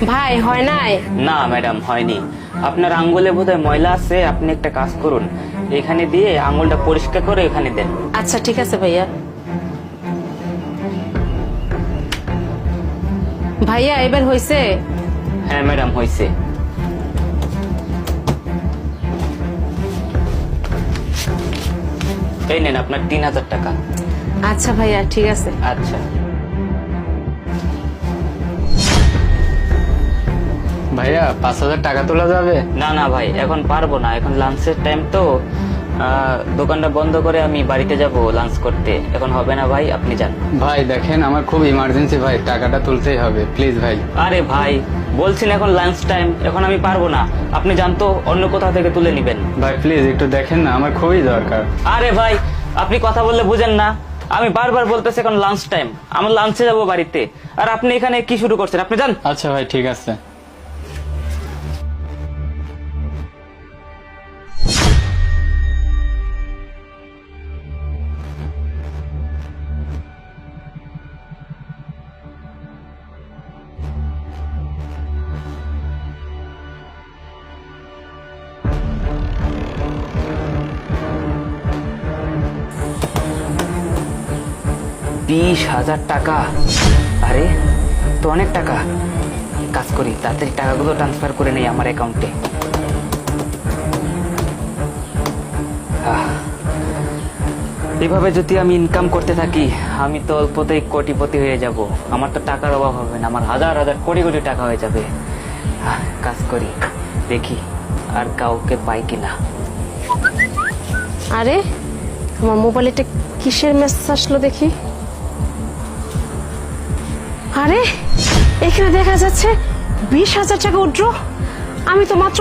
ভাই হয় নাই? না ম্যাডাম, হয়নি। আপনার আঙ্গুলে বোধহয় ময়লা আছে, আপনি একটা কাজ করুন, এখানে দিয়ে আঙ্গুলটা পরিষ্কার করে এখানে দেন। আচ্ছা ঠিক আছে ভাইয়া। ভাইয়া এবার হয়েছে? হ্যাঁ ম্যাডাম, হয়েছে। এই নেন আপনার 3000 টাকা। আচ্ছা ভাইয়া ঠিক আছে। আচ্ছা। ভাইয়া 5000 টাকা তোলা যাবে? না না ভাই, এখন পারবো না, এখন লাঞ্চের টাইম তো। দোকানটা বন্ধ করে আমি বাড়িতে যাব লাঞ্চ করতে, এখন হবে না ভাই, আপনি যান। ভাই দেখেন, আমার খুব ইমার্জেন্সি ভাই, টাকাটা তুলতেই হবে, প্লিজ ভাই। আরে ভাই বলছেন এখন লাঞ্চ টাইম, এখন আমি পারবো না, আপনি যান তো, অন্য কোথাও থেকে তুলে নিবেন। ভাই প্লিজ একটু দেখেন না, আমার খুবই দরকার। আরে ভাই আপনি কথা বললে বুঝেন না, আমি বারবার বলতেছি এখন লাঞ্চ টাইম, আমার লাঞ্চে যাব বাড়িতে, আর আপনি এখানে কি শুরু করছেন, আপনি যান। আচ্ছা ভাই ঠিক আছে। বিশ হাজার টাকা, আরে তো অনেক টাকা। কাজ করি, তাড়াতাড়ি টাকাগুলো ট্রান্সফার করে নেই আমার অ্যাকাউন্টে। এভাবে যদি আমি ইনকাম করতে থাকি, আমি তো অল্পতেই কোটিপতি হয়ে যাব। আমার তো টাকার অভাব হবে না, আমার হাজার হাজার কোটি কোটি টাকা হয়ে যাবে। কাজ করি, দেখি আর কাউকে পাই কিনা। আরে আমার মোবাইলে একটা কিসের মেসেজ আসলো দেখি। আরে এখানে দেখা যাচ্ছে 20,000 টাকা উইথড্র। আমি তো মাত্র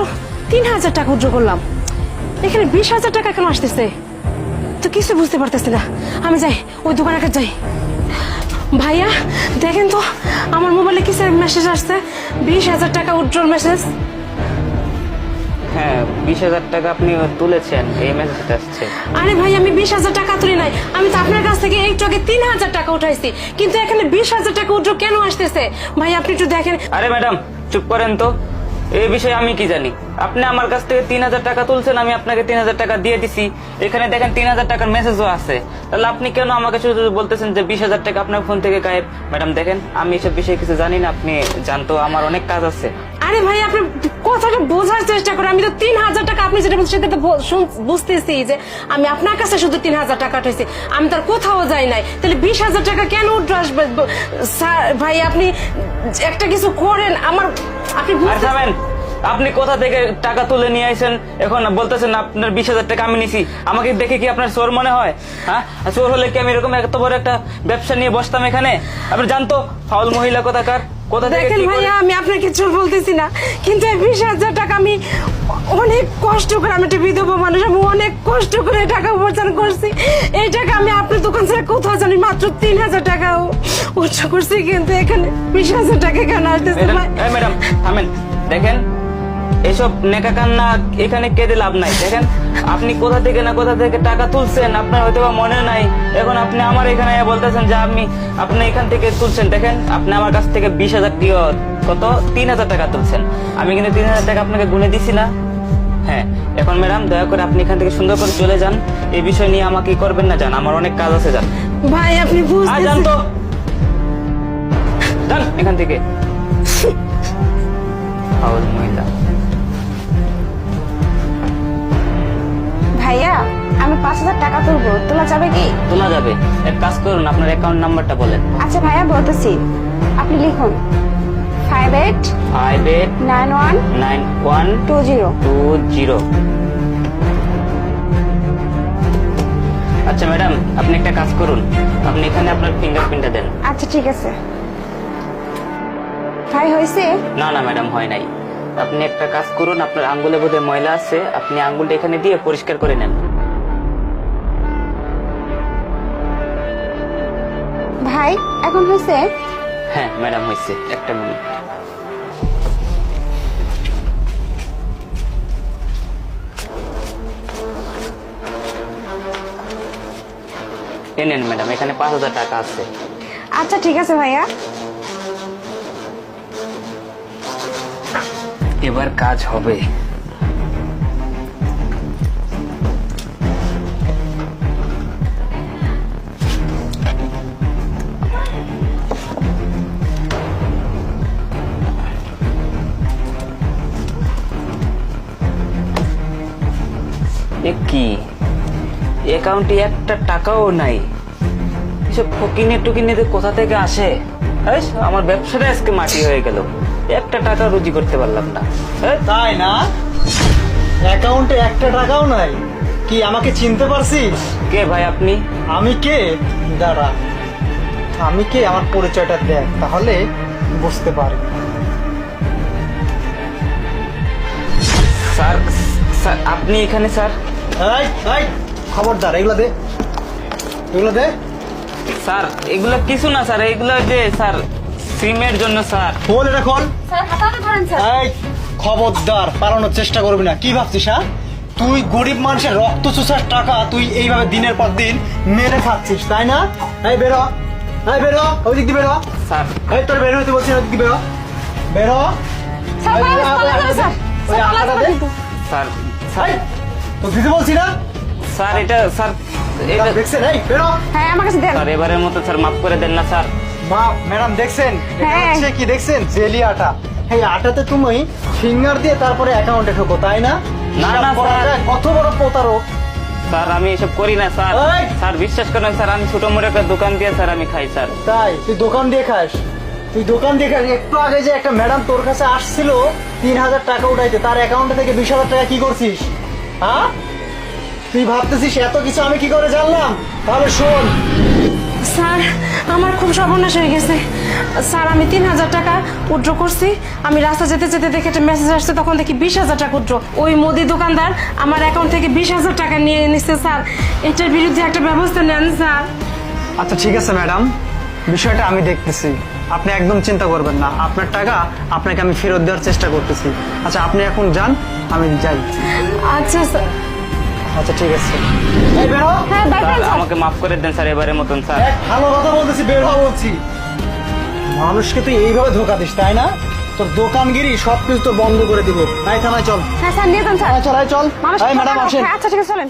3,000 টাকা উইথড্র করলাম, এখানে 20,000 টাকা কেন আসতেছে? তো কিছু বুঝতে পারতেছি না। আমি যাই, ওই দোকানে যাই। ভাইয়া দেখেন তো আমার মোবাইলে কিসের মেসেজ আসছে, 20,000 টাকা উইথড্রর মেসেজ। হ্যাঁ 20,000 টাকা আপনি তুলেছেন, এই মেসেজটা আসছে। আরে ভাই আমি 20,000 টাকা তুলি নাই, আমি তো আপনার কাছ থেকে একটু আগে 3,000 টাকা উঠাইছি, কিন্তু এখানে 20,000 টাকা উইথড্র কেন আসতেছে? ভাই আপনি একটু দেখেন। আরে ম্যাডাম চুপ করেন তো, এই বিষয়ে আমি কি জানি? আপনি আমার কাছ থেকে 3,000 টাকা তুলছেন, আমি আপনাকে 3,000 টাকা দিয়ে দিছি, এখানে দেখেন 3,000 টাকার মেসেজও আছে। তাহলে আপনি কেন আমাকে শুধু বলতেছেন যে 20,000 টাকা আপনার ফোন থেকে গায়েব? ম্যাডাম দেখেন, আমি এসব বিষয়ে কিছু জানি না, আপনি জানতো, আমার অনেক কাজ আছে। আরে ভাই আপনি কথাটা বোঝার চেষ্টা করেন, আমি তো 3,000 টাকা, আপনি যেটা বলছেন সেটা তো বুঝতেছি যে আমি আপনার কাছে শুধু 3,000 টাকা উঠাইছি, আমি তার কোথাও যাই নাই, তাহলে 20,000 টাকা কেন উঠে আসবে? স্যার ভাই আপনি একটা কিছু করেন, আমার আপনি থামেন, আপনি কোথা থেকে টাকা তুলে নিয়ে আইছেন, এখন বলতেছেন আপনার 20,000 টাকা আমি নিছি? আমাকে দেখে কি আপনার চোর মনে হয়? হ্যাঁ চোর হলে কি আমি এরকম এত বড় একটা ব্যবসা নিয়ে বসতাম এখানে? আপনি জানতো ফাউল মহিলা কোথাকার, কোথা থেকে দেখেন ভাইয়া, আমি আপনাকে চোর বলতেছি না, কিন্তু এই 20,000 টাকা আমি অনেক কষ্ট করে, আমি একটা বিধবা মানুষ, আমি অনেক কষ্ট করে টাকা উপার্জন করছি। এই টাকা আমি আপনার দোকান থেকে কোথাও জানি মাত্র 3,000 টাকা উৎস করছি, কিন্তু এখানে 20,000 টাকা কেন আসতেছে? ম্যাডাম থামেন, দেখেন এসব নেকা কান্না এখানে কেঁদে লাভ নাই। দেখেন আপনি কোথা থেকে না কোথা থেকে টাকা তুলছেন, আপনার হয়তো বা মনে নাই, এখন আপনি আমার এখানে বলতেছেন যে আপনি এখান থেকে তুলছেন। দেখেন আপনি আমার কাছ থেকে 20,000 কত 3,000 টাকা তুলছেন, আমি কিন্তু 3,000 টাকা আপনাকে গুনে দিছি না? হ্যাঁ এখন ম্যাডাম দয়া করে আপনি এখান থেকে সুন্দর করে চলে যান, এই বিষয় নিয়ে আমাকে করবেন না, যান, আমার অনেক কাজ আছে, যান। ভাই আপনি যান তো, যান এখান থেকে। ফাউল মহিলা। ভাইয়া আমি 5,000 টাকা তুলবো, তোলা যাবে কি? তোলা যাবে, এক কাজ করুন, আপনার অ্যাকাউন্ট নাম্বারটা বলেন। আচ্ছা ভাইয়া বলতেছি, আপনি লিখুন 58919120। আচ্ছা ম্যাডাম আপনি একটা কাজ করুন, আপনি এখানে আপনার ফিঙ্গারপ্রিন্টটা দেন। আচ্ছা ঠিক আছে ভাই, হয়েছে? না না ম্যাডাম হয় নাই, আপনি একটা কাজ করুন, আপনার আঙ্গুলে বোধহয় ময়লা আছে, আপনি আঙ্গুলটা এখানে দিয়ে পরিষ্কার করে নেন। ভাই এখন হয়েছে? হ্যাঁ ম্যাডাম হয়েছে, একটা মিনিট। নেন ম্যাডাম, এখানে 5,000 টাকা আছে। আচ্ছা ঠিক আছে ভাইয়া। এবার কাজ হবে। এ কি অ্যাকাউন্টে একটা টাকাও নাই, এসব ফকিনে টুকিনেতে কোথা থেকে আসে? এই, আমার ব্যবসাটা আজকে মাটি হয়ে গেল, একটা টাকা রুজি করতে পারলাম না। এই, তাই না? অ্যাকাউন্টে একটা টাকাও নাই? কি আমাকে চিনতে পারছিস? কে ভাই আপনি? আমি কে? দাঁড়া, আমি কে আমার পরিচয়টা দেখ, তাহলে বুঝতে পারবি। স্যার, স্যার আপনি এখানে? স্যার এই এই খবরদার, এগুলো দে, এগুলো দে। স্যার এগুলো কিছু না স্যার, এগুলো যে স্যার সিমের জন্য স্যার। খোল এটা, খোল। স্যার হাতাটা ধরেন স্যার। এই খবরদার, পালানোর চেষ্টা করবি না। কি ভাবছিস? হ্যাঁ, তুই গরিব মানুষের রক্ত চুষার টাকা তুই এইভাবে দিনের পর দিন মেরে খাচ্ছিস, তাই না? এই বেরো, এই বেরো, ওই দিক দিয়ে বেরো। স্যার এই তোর বের হতে বলছি না, ওই দিক দিয়ে বেরো, বেরো। স্যার এই, পালান, এই, পালান এই, না, স্যার। ওই স্যার, পালান আটাটা না দে। কিন্তু। স্যার স্যার এই, তো দিতে বলছি না? স্যার এটা স্যার এটা দেখছেন? এই বেরো। হ্যাঁ আমার কাছে দেন। স্যার এবারের মতো স্যার মাফ করে দেন না স্যার। মা ম্যাডাম দেখছেন? এটা হ্যাঁ। হচ্ছে কি দেখছেন? জেলি আটা। এই আটাতে তুমি ফিঙ্গার দিয়ে তারপরে অ্যাকাউন্টে ঢোকো, তাই না? না, হিসাব না, করা স্যার। যায় কত বড় প্রতারক। স্যার আমি এসব করি না স্যার। এই! স্যার বিশ্বাস করেন স্যার, আমি ছোট মোটো একটা দোকান দিয়ে স্যার আমি খাই স্যার। তাই তুই দোকান দিয়ে খাস? তুই দোকান দিয়ে খাস? একটু আগে যে একটা ম্যাডাম তোর কাছে আসছিল 3,000 টাকা উঠাইতে, তার অ্যাকাউন্টে থেকে 20,000 টাকা কি করছিস? হ্যাঁ, তুই ভাবতেছিস এত কিছু আমি কি করে জানলাম? তাহলে শোন, স্যার আমার খুব সর্বনাশ হয়ে গেছে স্যার। আমি 3,000 টাকা উইথড্র করছি। আমি রাস্তা যেতে যেতে দেখে একটা মেসেজ আসছে, তখন দেখি 20,000 টাকা উইথড্র। ওই মুদি দোকানদার আমার অ্যাকাউন্ট থেকে 20,000 টাকা নিয়ে নিচ্ছে স্যার। এটার বিরুদ্ধে একটা ব্যবস্থা নেন স্যার। আচ্ছা ঠিক আছে ম্যাডাম, বিষয়টা আমি দেখতেছি, আপনি একদম চিন্তা করবেন না। আপনার টাকা আপনাকে আমি ফেরত দেওয়ার চেষ্টা করতেছি। আচ্ছা আপনি এখন যান, আমি যাই। আচ্ছা স্যার। আচ্ছা ঠিক আছে, এই বেরো। হ্যাঁ স্যার বাইপান স্যার। আমাকে মাফ করে দেন স্যার এবারের মতন স্যার। এক ভালো কথা বলতেছি, বের হওয়া বলছি। মানুষকে তুই এইভাবে ধোকা দিস, তাই না? তোর দোকানগিরি সবকিছু তো বন্ধ করে দিব। তাই থানায় চল। হ্যাঁ স্যার নিয়ে যান স্যার। চল, চল। মানুষ এই ম্যাডাম আসেন। আচ্ছা ঠিক আছে চলেন।